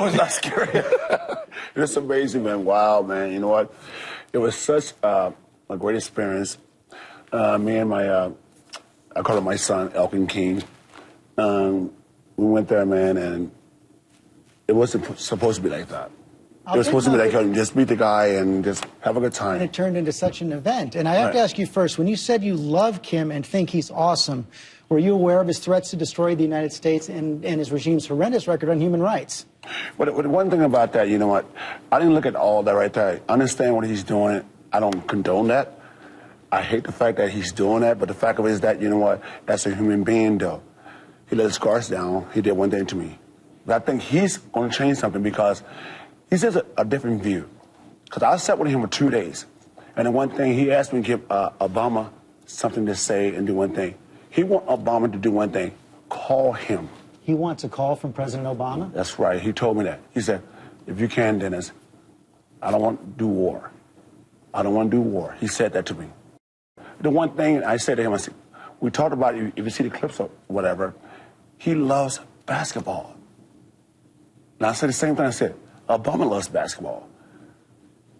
No, it's not scary. It's amazing, man. Wow, man. You know what? It was such a great experience. Me and my, I call him my son, Elkin King. We went there, man, and it wasn't supposed to be like that. It was supposed to be like, just meet the guy and just have a good time. And it turned into such an event. And I have to ask you first, when you said you love Kim and think he's awesome, were you aware of his threats to destroy the United States and his regime's horrendous record on human rights? But one thing about that, you know what? I didn't look at all that right there. I understand what he's doing. I don't condone that. I hate the fact that he's doing that. But the fact of it is that, you know what? As a human being, though, he let his guards down. He did one thing to me. But I think he's going to change something because he says a different view. Because I sat with him for 2 days. And the one thing, he asked me to give Obama something to say and do one thing. He wants Obama to do one thing, call him. He wants a call from President Obama? That's right. He told me that. He said, if you can, Dennis, I don't want to do war. I don't want to do war. He said that to me. The one thing I said to him, I said, we talked about, if you see the clips or whatever, he loves basketball. Now I said the same thing. I said, Obama loves basketball.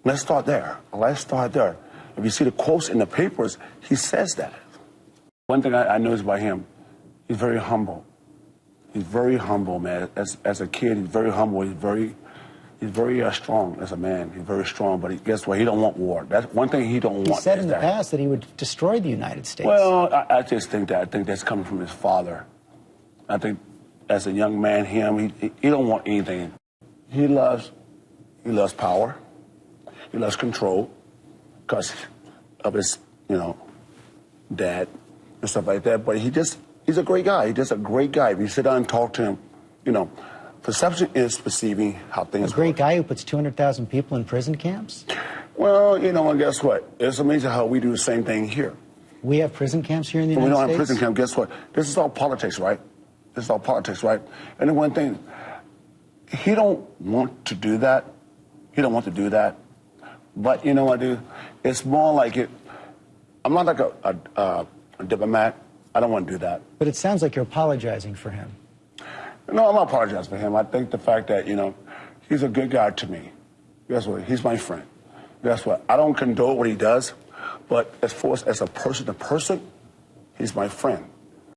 Let's start there. Let's start there. If you see the quotes in the papers, he says that. One thing I noticed about him, he's very humble. He's very humble, man. As a kid, he's very humble. He's very strong as a man. He's very strong, but guess what? He don't want war. That's one thing he don't want. He said in the past that he would destroy the United States. Well, I just think that. I think that's coming from his father. I think as a young man, he don't want anything. He loves power. He loves control because of his, dad and stuff like that. But he's a great guy. He's just a great guy. If you sit down and talk to him, perception is perceiving how things work. A great guy who puts 200,000 people in prison camps? Well, and guess what? It's amazing how we do the same thing here. We have prison camps here in the United States? We don't have prison camps. Guess what? This is all politics, right? This is all politics, right? And the one thing, he don't want to do that. He don't want to do that. But you know what, dude? It's more like it. I'm not like a diplomat. I don't want to do that. But it sounds like you're apologizing for him. No, I'm not apologizing for him. I think the fact that, he's a good guy to me. Guess what? He's my friend. Guess what? I don't condone what he does, but as far as a person to person, he's my friend.